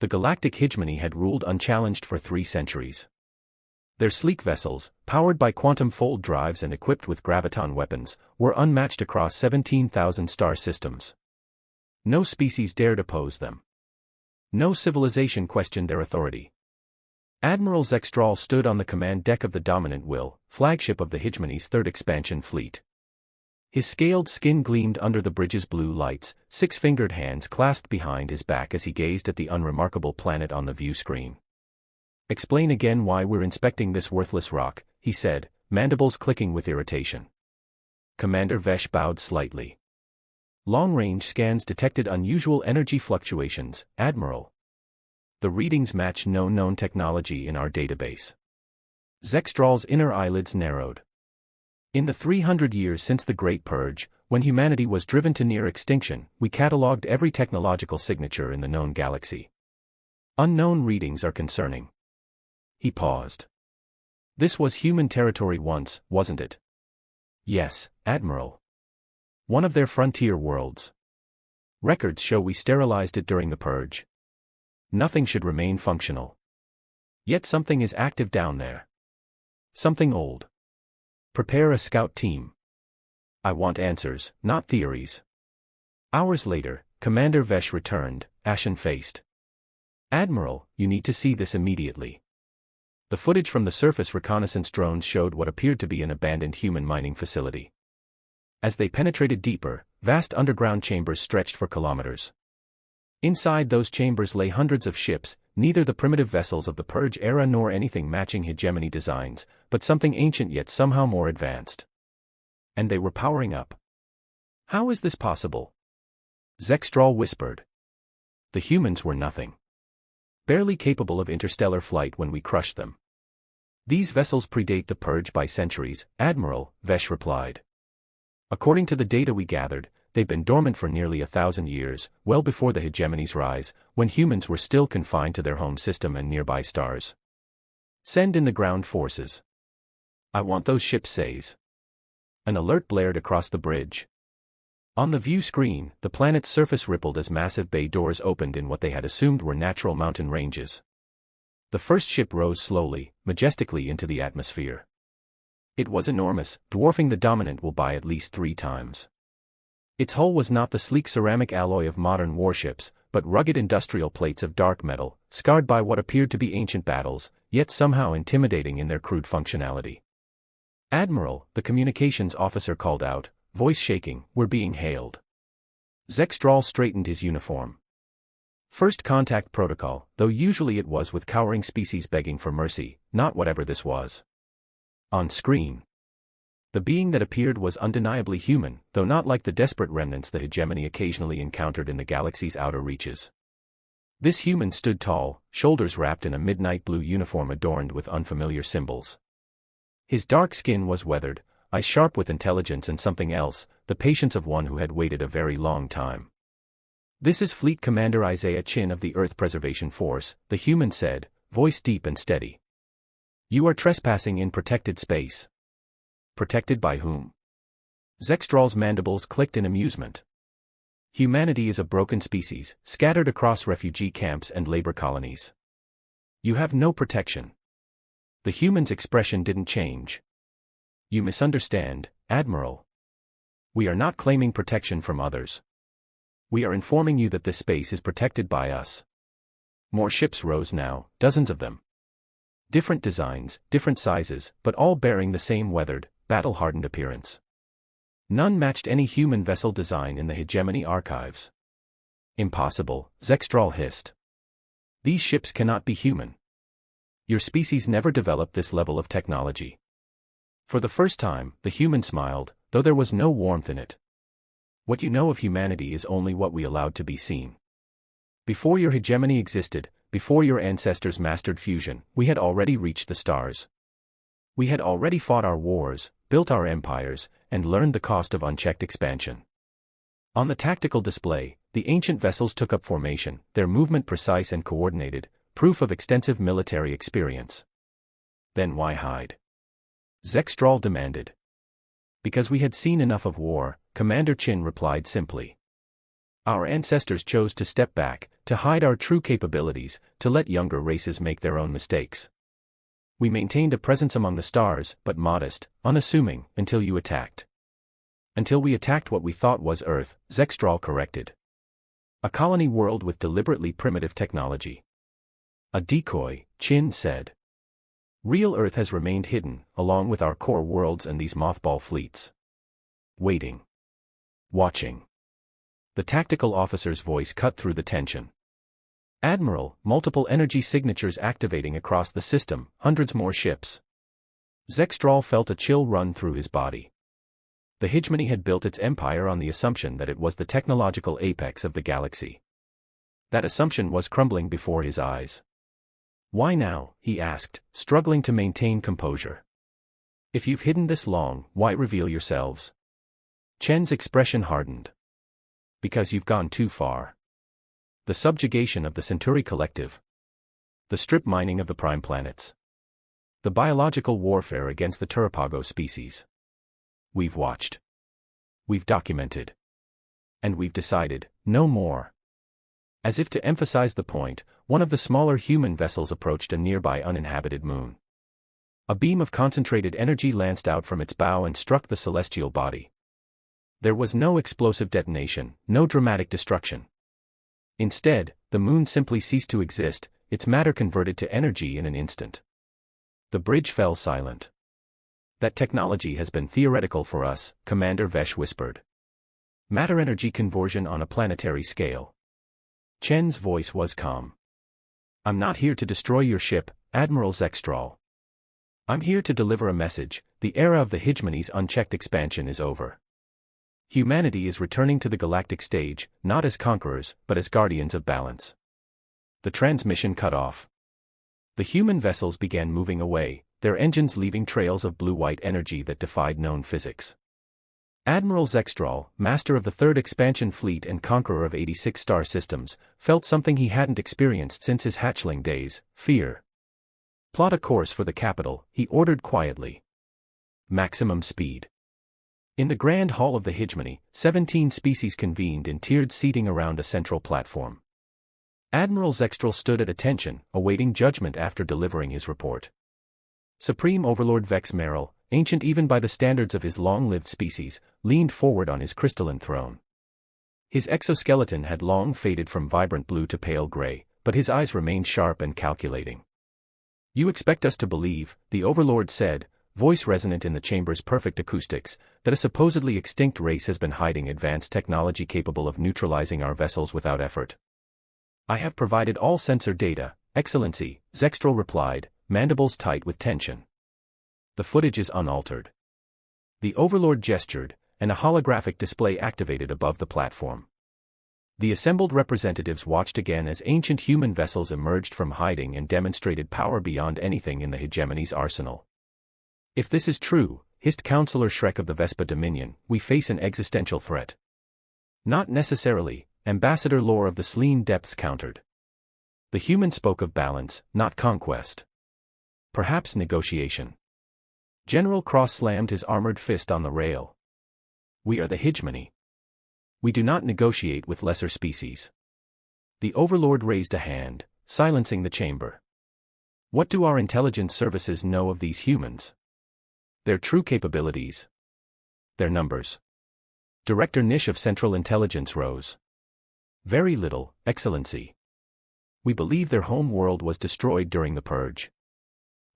The galactic hegemony had ruled unchallenged for 3 centuries. Their sleek vessels, powered by quantum fold drives and equipped with graviton weapons, were unmatched across 17,000 star systems. No species dared oppose them. No civilization questioned their authority. Admiral Zextral stood on the command deck of the Dominant Will, flagship of the hegemony's 3rd expansion fleet. His scaled skin gleamed under the bridge's blue lights, 6-fingered hands clasped behind his back as he gazed at the unremarkable planet on the view screen. "Explain again why we're inspecting this worthless rock," he said, mandibles clicking with irritation. Commander Vesh bowed slightly. "Long-range scans detected unusual energy fluctuations, Admiral. The readings match no known technology in our database." Zextral's inner eyelids narrowed. "In the 300 years since the Great Purge, when humanity was driven to near extinction, we catalogued every technological signature in the known galaxy. Unknown readings are concerning." He paused. "This was human territory once, wasn't it?" "Yes, Admiral. One of their frontier worlds. Records show we sterilized it during the Purge. Nothing should remain functional. Yet something is active down there. Something old. Prepare a scout team. I want answers, not theories." Hours later, Commander Vesh returned, ashen-faced. "Admiral, you need to see this immediately." The footage from the surface reconnaissance drones showed what appeared to be an abandoned human mining facility. As they penetrated deeper, vast underground chambers stretched for kilometers. Inside those chambers lay hundreds of ships, neither the primitive vessels of the Purge era nor anything matching hegemony designs, but something ancient yet somehow more advanced. And they were powering up. "How is this possible?" Zextral whispered. "The humans were nothing. Barely capable of interstellar flight when we crushed them." "These vessels predate the Purge by centuries, Admiral," Vesh replied. "According to the data we gathered, they've been dormant for nearly 1,000 years, well before the hegemony's rise, when humans were still confined to their home system and nearby stars. Send in the ground forces. I want those ships says." An alert blared across the bridge. On the view screen, the planet's surface rippled as massive bay doors opened in what they had assumed were natural mountain ranges. The first ship rose slowly, majestically into the atmosphere. It was enormous, dwarfing the Dominant Will by at least 3 times. Its hull was not the sleek ceramic alloy of modern warships, but rugged industrial plates of dark metal, scarred by what appeared to be ancient battles, yet somehow intimidating in their crude functionality. "Admiral," the communications officer called out, voice shaking, "we're being hailed." Zextral straightened his uniform. First contact protocol, though usually it was with cowering species begging for mercy, not whatever this was. On screen, the being that appeared was undeniably human, though not like the desperate remnants the hegemony occasionally encountered in the galaxy's outer reaches. This human stood tall, shoulders wrapped in a midnight blue uniform adorned with unfamiliar symbols. His dark skin was weathered, eyes sharp with intelligence and something else, the patience of one who had waited a very long time. "This is Fleet Commander Isaiah Chin of the Earth Preservation Force," the human said, voice deep and steady. "You are trespassing in protected space." "Protected by whom?" Zextral's mandibles clicked in amusement. "Humanity is a broken species, scattered across refugee camps and labor colonies. You have no protection." The human's expression didn't change. "You misunderstand, Admiral. We are not claiming protection from others. We are informing you that this space is protected by us." More ships rose now, dozens of them. Different designs, different sizes, but all bearing the same weathered, battle-hardened appearance. None matched any human vessel design in the hegemony archives. "Impossible," Zextral hissed. "These ships cannot be human. Your species never developed this level of technology." For the first time, the human smiled, though there was no warmth in it. "What you know of humanity is only what we allowed to be seen. Before your hegemony existed, before your ancestors mastered fusion, we had already reached the stars. We had already fought our wars, built our empires, and learned the cost of unchecked expansion. On the tactical display, the ancient vessels took up formation, their movement precise and coordinated, proof of extensive military experience." "Then why hide?" Zextral demanded. "Because we had seen enough of war," Commander Chin replied simply. "Our ancestors chose to step back, to hide our true capabilities, to let younger races make their own mistakes. We maintained a presence among the stars, but modest, unassuming, until you attacked. Until we attacked what we thought was Earth, Zextral corrected. A colony world with deliberately primitive technology. A decoy, Chin said. Real Earth has remained hidden, along with our core worlds and these mothball fleets. Waiting. Watching. The tactical officer's voice cut through the tension. Admiral, multiple energy signatures activating across the system, hundreds more ships. Zextral felt a chill run through his body. The hegemony had built its empire on the assumption that it was the technological apex of the galaxy. That assumption was crumbling before his eyes. Why now, he asked, struggling to maintain composure. If you've hidden this long, why reveal yourselves? Chen's expression hardened. Because you've gone too far. The subjugation of the Centauri Collective. The strip mining of the prime planets. The biological warfare against the Turapago species. We've watched. We've documented. And we've decided, no more. As if to emphasize the point, one of the smaller human vessels approached a nearby uninhabited moon. A beam of concentrated energy lanced out from its bow and struck the celestial body. There was no explosive detonation, no dramatic destruction. Instead, the moon simply ceased to exist, its matter converted to energy in an instant. The bridge fell silent. That technology has been theoretical for us, Commander Vesh whispered. Matter-energy conversion on a planetary scale. Chen's voice was calm. I'm not here to destroy your ship, Admiral Zextral. I'm here to deliver a message: the era of the hegemony's unchecked expansion is over. Humanity is returning to the galactic stage, not as conquerors, but as guardians of balance. The transmission cut off. The human vessels began moving away, their engines leaving trails of blue-white energy that defied known physics. Admiral Zextral, master of the Third Expansion Fleet and conqueror of 86 star systems, felt something he hadn't experienced since his hatchling days: fear. Plot a course for the capital, he ordered quietly. Maximum speed. In the Grand Hall of the Hegemony, 17 species convened in tiered seating around a central platform. Admiral Zextral stood at attention, awaiting judgment after delivering his report. Supreme Overlord Vex Merrill, ancient even by the standards of his long-lived species, leaned forward on his crystalline throne. His exoskeleton had long faded from vibrant blue to pale gray, but his eyes remained sharp and calculating. You expect us to believe, the Overlord said, voice resonant in the chamber's perfect acoustics, that a supposedly extinct race has been hiding advanced technology capable of neutralizing our vessels without effort. I have provided all sensor data, Excellency, Zextral replied, mandibles tight with tension. The footage is unaltered. The Overlord gestured, and a holographic display activated above the platform. The assembled representatives watched again as ancient human vessels emerged from hiding and demonstrated power beyond anything in the hegemony's arsenal. If this is true, hissed Counselor Shrek of the Vespa Dominion, we face an existential threat. Not necessarily, Ambassador Lore of the Selene Depths countered. The human spoke of balance, not conquest. Perhaps negotiation. General Cross slammed his armored fist on the rail. We are the hegemony. We do not negotiate with lesser species. The Overlord raised a hand, silencing the chamber. What do our intelligence services know of these humans? Their true capabilities. Their numbers. Director Nish of Central Intelligence rose. Very little, Excellency. We believe their home world was destroyed during the Purge.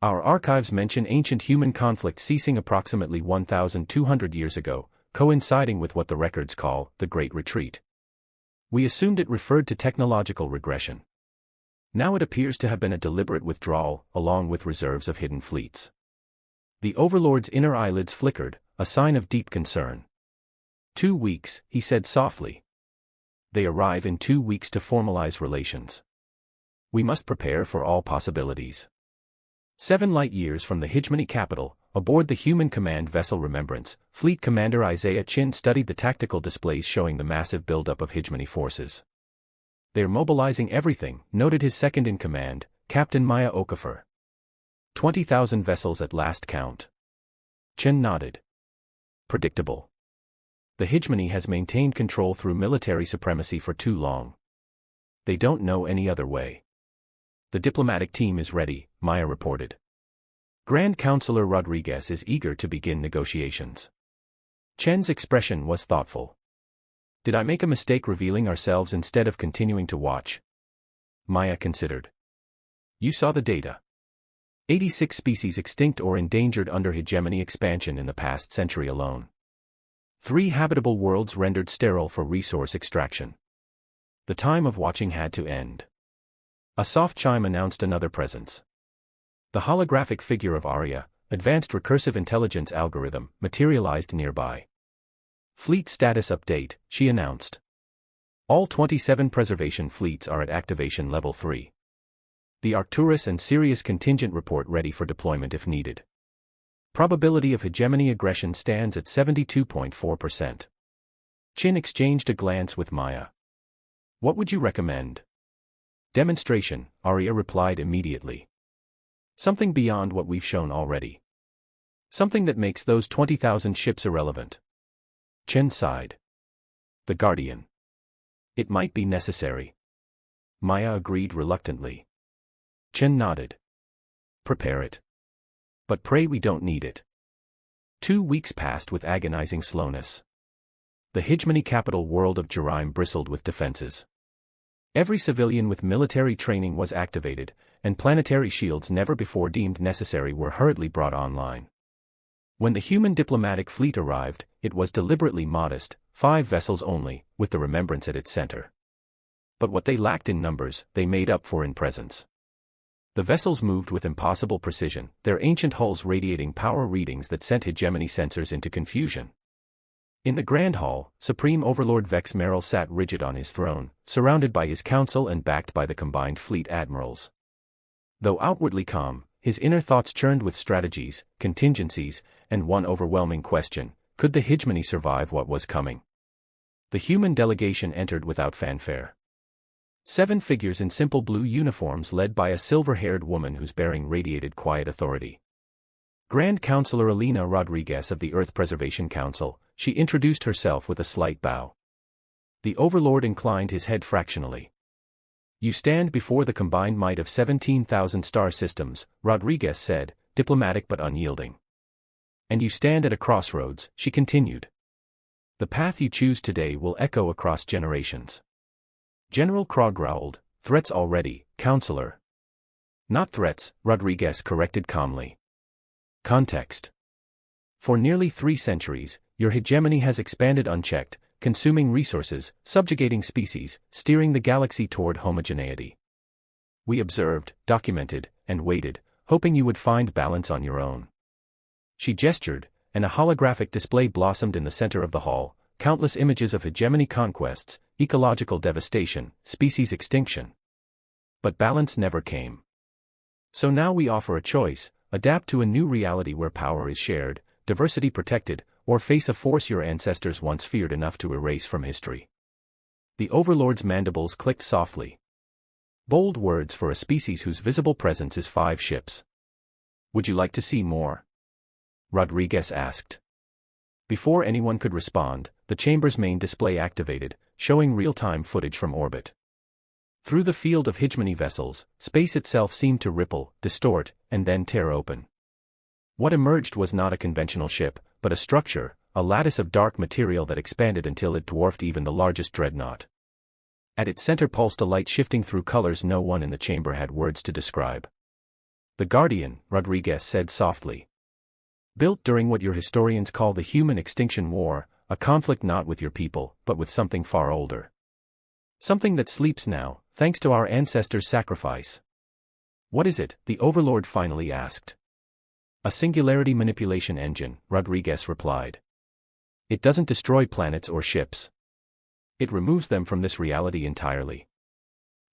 Our archives mention ancient human conflict ceasing approximately 1,200 years ago, coinciding with what the records call the Great Retreat. We assumed it referred to technological regression. Now it appears to have been a deliberate withdrawal, along with reserves of hidden fleets. The Overlord's inner eyelids flickered, a sign of deep concern. 2 weeks, he said softly. They arrive in 2 weeks to formalize relations. We must prepare for all possibilities. 7 light-years from the hegemony capital, aboard the human command vessel Remembrance, Fleet Commander Isaiah Chin studied the tactical displays showing the massive buildup of hegemony forces. They're mobilizing everything, noted his second-in-command, Captain Maya Okafor. 20,000 vessels at last count. Chin nodded. Predictable. The hegemony has maintained control through military supremacy for too long. They don't know any other way. The diplomatic team is ready, Maya reported. Grand Counselor Rodriguez is eager to begin negotiations. Chen's expression was thoughtful. Did I make a mistake revealing ourselves instead of continuing to watch? Maya considered. You saw the data. 86 species extinct or endangered under hegemony expansion in the past century alone. 3 habitable worlds rendered sterile for resource extraction. The time of watching had to end. A soft chime announced another presence. The holographic figure of Arya, advanced recursive intelligence algorithm, materialized nearby. Fleet status update, she announced. All 27 preservation fleets are at activation level 3. The Arcturus and Sirius contingent report ready for deployment if needed. Probability of hegemony aggression stands at 72.4%. Chin exchanged a glance with Maya. What would you recommend? Demonstration, Arya replied immediately. Something beyond what we've shown already. Something that makes those 20,000 ships irrelevant. Chen sighed. The Guardian. It might be necessary. Maya agreed reluctantly. Chen nodded. Prepare it. But pray we don't need it. 2 weeks passed with agonizing slowness. The hegemony capital world of Jeraim bristled with defenses. Every civilian with military training was activated, and planetary shields never before deemed necessary were hurriedly brought online. When the human diplomatic fleet arrived, it was deliberately modest, 5 vessels only, with the Remembrance at its center. But what they lacked in numbers, they made up for in presence. The vessels moved with impossible precision, their ancient hulls radiating power readings that sent hegemony sensors into confusion. In the Grand Hall, Supreme Overlord Vex Merrill sat rigid on his throne, surrounded by his council and backed by the combined fleet admirals. Though outwardly calm, his inner thoughts churned with strategies, contingencies, and one overwhelming question: could the hegemony survive what was coming? The human delegation entered without fanfare. 7 figures in simple blue uniforms led by a silver-haired woman whose bearing radiated quiet authority. Grand Counselor Alina Rodriguez of the Earth Preservation Council, she introduced herself with a slight bow. The Overlord inclined his head fractionally. You stand before the combined might of 17,000 star systems, Rodriguez said, diplomatic but unyielding. And you stand at a crossroads, she continued. The path you choose today will echo across generations. General Krog growled, threats already, Counselor. Not threats, Rodriguez corrected calmly. Context. For nearly 3 centuries, your hegemony has expanded unchecked, consuming resources, subjugating species, steering the galaxy toward homogeneity. We observed, documented, and waited, hoping you would find balance on your own. She gestured, and a holographic display blossomed in the center of the hall, countless images of hegemony conquests, ecological devastation, species extinction. But balance never came. So now we offer a choice: adapt to a new reality where power is shared, diversity protected, or face a force your ancestors once feared enough to erase from history. The Overlord's mandibles clicked softly. Bold words for a species whose visible presence is 5 ships. Would you like to see more? Rodriguez asked. Before anyone could respond, the chamber's main display activated, showing real-time footage from orbit. Through the field of hegemony vessels, space itself seemed to ripple, distort, and then tear open. What emerged was not a conventional ship, but a structure, a lattice of dark material that expanded until it dwarfed even the largest dreadnought. At its center pulsed a light shifting through colors no one in the chamber had words to describe. The Guardian, Rodriguez said softly. Built during what your historians call the Human Extinction War, a conflict not with your people, but with something far older. Something that sleeps now, thanks to our ancestors' sacrifice. What is it? The Overlord finally asked. A singularity manipulation engine, Rodriguez replied. It doesn't destroy planets or ships. It removes them from this reality entirely.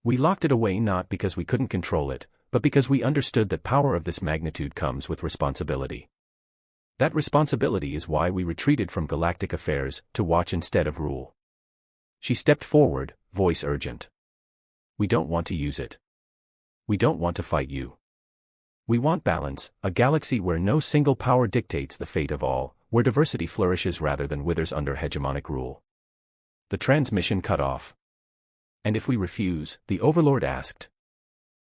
We locked it away not because we couldn't control it, but because we understood that power of this magnitude comes with responsibility. That responsibility is why we retreated from galactic affairs, to watch instead of rule. She stepped forward, voice urgent. We don't want to use it. We don't want to fight you. We want balance, a galaxy where no single power dictates the fate of all, where diversity flourishes rather than withers under hegemonic rule. The transmission cut off. And if we refuse, the Overlord asked.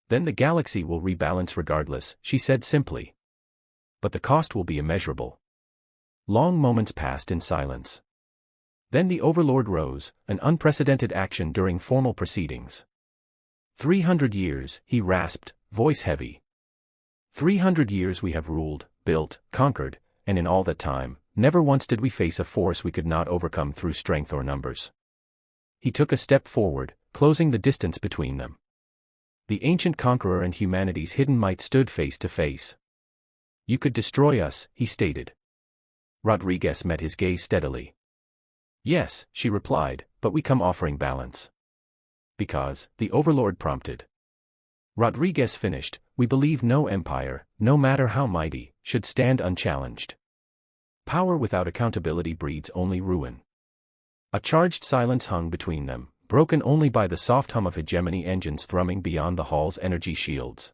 Then the galaxy will rebalance regardless, she said simply. But the cost will be immeasurable. Long moments passed in silence. Then the Overlord rose, an unprecedented action during formal proceedings. 300 years, he rasped, voice heavy. 300 years we have ruled, built, conquered, and in all that time, never once did we face a force we could not overcome through strength or numbers. He took a step forward, closing the distance between them. The ancient conqueror and humanity's hidden might stood face to face. You could destroy us, he stated. Rodriguez met his gaze steadily. Yes, she replied, but we come offering balance. Because, the Overlord prompted. Rodriguez finished, we believe no empire, no matter how mighty, should stand unchallenged. Power without accountability breeds only ruin. A charged silence hung between them, broken only by the soft hum of hegemony engines thrumming beyond the hall's energy shields.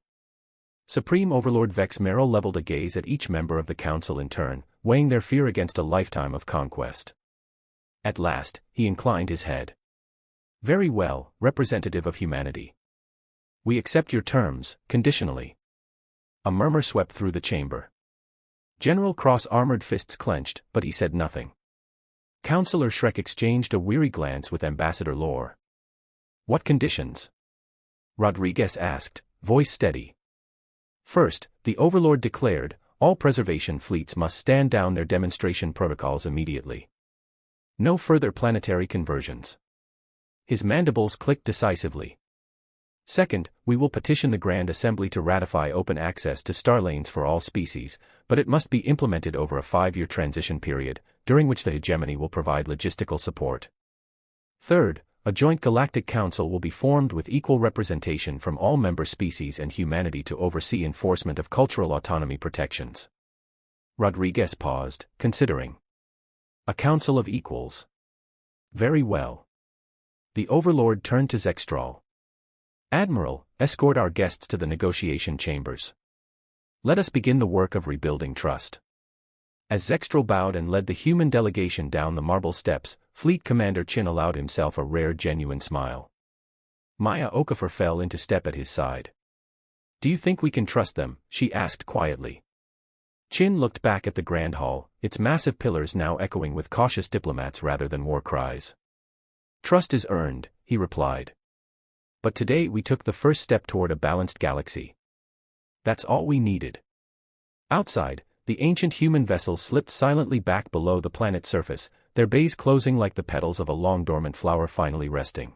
Supreme Overlord Vex Merrill leveled a gaze at each member of the council in turn, weighing their fear against a lifetime of conquest. At last, he inclined his head. Very well, representative of humanity. We accept your terms, conditionally. A murmur swept through the chamber. General Cross' armored fists clenched, but he said nothing. Councillor Shrek exchanged a weary glance with Ambassador Lore. What conditions? Rodriguez asked, voice steady. First, the Overlord declared, all preservation fleets must stand down their demonstration protocols immediately. No further planetary conversions. His mandibles clicked decisively. Second, we will petition the Grand Assembly to ratify open access to star lanes for all species, but it must be implemented over a 5-year transition period, during which the hegemony will provide logistical support. Third, a joint galactic council will be formed with equal representation from all member species and humanity to oversee enforcement of cultural autonomy protections. Rodriguez paused, considering. A council of equals. Very well. The Overlord turned to Zextral. Admiral, escort our guests to the negotiation chambers. Let us begin the work of rebuilding trust. As Zextral bowed and led the human delegation down the marble steps, Fleet Commander Chin allowed himself a rare genuine smile. Maya Okafor fell into step at his side. Do you think we can trust them? She asked quietly. Chin looked back at the Grand Hall, its massive pillars now echoing with cautious diplomats rather than war cries. Trust is earned, he replied. But today we took the first step toward a balanced galaxy. That's all we needed. Outside, the ancient human vessels slipped silently back below the planet's surface, their bays closing like the petals of a long-dormant flower finally resting.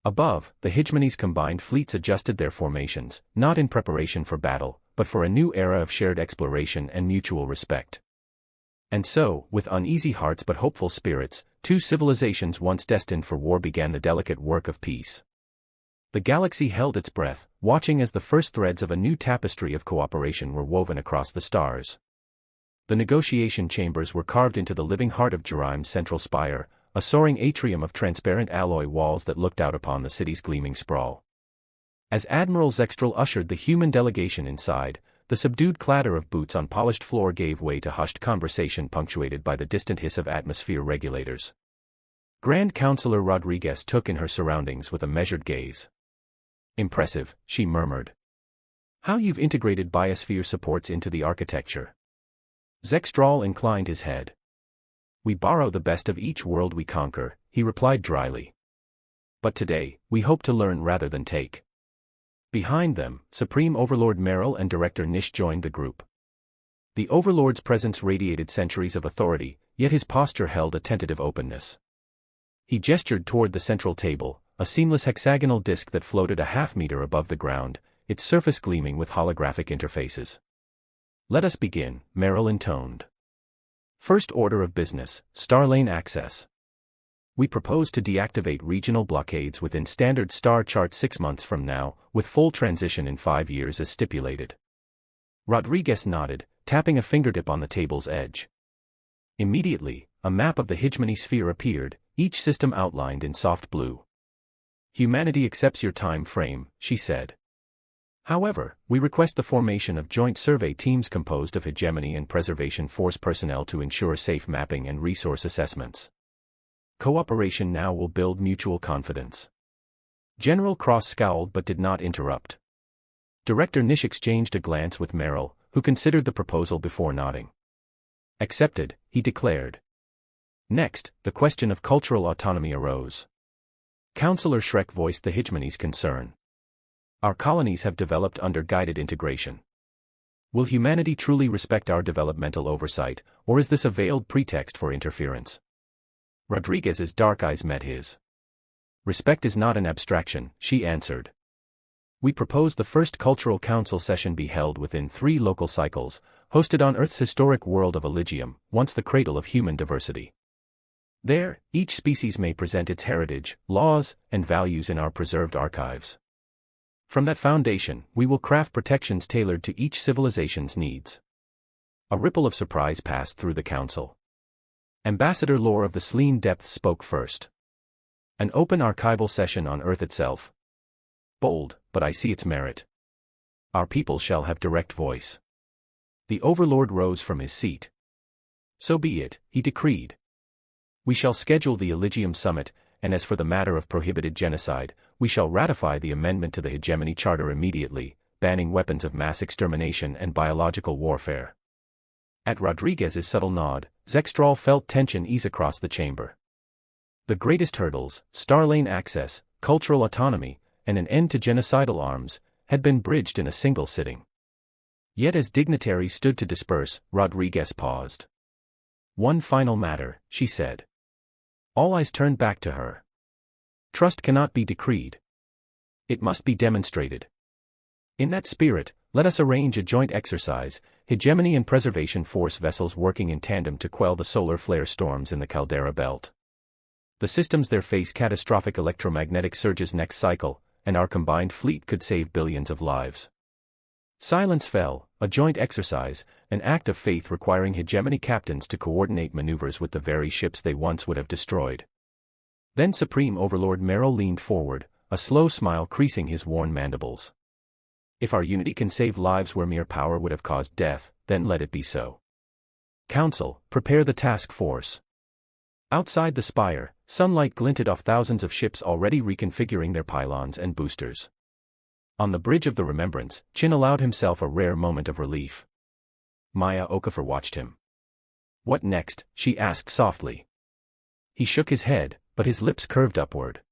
Above, the hegemony's combined fleets adjusted their formations, not in preparation for battle, but for a new era of shared exploration and mutual respect. And so, with uneasy hearts but hopeful spirits, two civilizations once destined for war began the delicate work of peace. The galaxy held its breath, watching as the first threads of a new tapestry of cooperation were woven across the stars. The negotiation chambers were carved into the living heart of Jerime's central spire, a soaring atrium of transparent alloy walls that looked out upon the city's gleaming sprawl. As Admiral Zextral ushered the human delegation inside, the subdued clatter of boots on polished floor gave way to hushed conversation punctuated by the distant hiss of atmosphere regulators. Grand Councilor Rodriguez took in her surroundings with a measured gaze. Impressive, she murmured. How you've integrated biosphere supports into the architecture. Zextral inclined his head. We borrow the best of each world we conquer, he replied dryly. But today, we hope to learn rather than take. Behind them, Supreme Overlord Merrill and Director Nish joined the group. The Overlord's presence radiated centuries of authority, yet his posture held a tentative openness. He gestured toward the central table, a seamless hexagonal disk that floated a half-meter above the ground, its surface gleaming with holographic interfaces. Let us begin, Merrill intoned. First order of business, Starlane access. We propose to deactivate regional blockades within standard star chart 6 months from now, with full transition in 5 years as stipulated. Rodriguez nodded, tapping a fingertip on the table's edge. Immediately, a map of the hegemony sphere appeared, each system outlined in soft blue. Humanity accepts your time frame, she said. However, we request the formation of joint survey teams composed of hegemony and preservation force personnel to ensure safe mapping and resource assessments. Cooperation now will build mutual confidence. General Cross scowled but did not interrupt. Director Nish exchanged a glance with Merrill, who considered the proposal before nodding. Accepted, he declared. Next, the question of cultural autonomy arose. Counselor Shrek voiced the hegemony's concern. Our colonies have developed under guided integration. Will humanity truly respect our developmental oversight, or is this a veiled pretext for interference? Rodriguez's dark eyes met his. Respect is not an abstraction, she answered. We propose the first Cultural Council session be held within 3 local cycles, hosted on Earth's historic world of Elysium, once the cradle of human diversity. There, each species may present its heritage, laws, and values in our preserved archives. From that foundation, we will craft protections tailored to each civilization's needs. A ripple of surprise passed through the council. Ambassador Lore of the Selene Depths spoke first. An open archival session on Earth itself. Bold, but I see its merit. Our people shall have direct voice. The Overlord rose from his seat. So be it, he decreed. We shall schedule the Elysium Summit, and as for the matter of prohibited genocide, we shall ratify the amendment to the Hegemony Charter immediately, banning weapons of mass extermination and biological warfare. At Rodriguez's subtle nod, Zextral felt tension ease across the chamber. The greatest hurdles, Starlane access, cultural autonomy, and an end to genocidal arms, had been bridged in a single sitting. Yet as dignitaries stood to disperse, Rodriguez paused. One final matter, she said. All eyes turned back to her. Trust cannot be decreed. It must be demonstrated. In that spirit, let us arrange a joint exercise, Hegemony and Preservation Force vessels working in tandem to quell the solar flare storms in the Caldera Belt. The systems there face catastrophic electromagnetic surges next cycle, and our combined fleet could save billions of lives. Silence fell, a joint exercise, an act of faith requiring Hegemony captains to coordinate maneuvers with the very ships they once would have destroyed. Then Supreme Overlord Merrill leaned forward, a slow smile creasing his worn mandibles. If our unity can save lives where mere power would have caused death, then let it be so. Council, prepare the task force. Outside the spire, sunlight glinted off thousands of ships already reconfiguring their pylons and boosters. On the bridge of the Remembrance, Chin allowed himself a rare moment of relief. Maya Okafor watched him. What next? She asked softly. He shook his head, but his lips curved upward.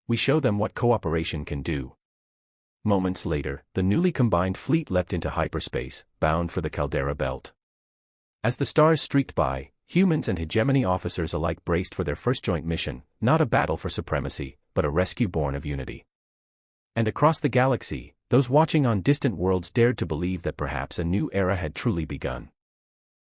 We show them what cooperation can do. Moments later, the newly combined fleet leapt into hyperspace, bound for the Caldera Belt. As the stars streaked by, humans and Hegemony officers alike braced for their first joint mission, not a battle for supremacy, but a rescue born of unity. And across the galaxy, those watching on distant worlds dared to believe that perhaps a new era had truly begun.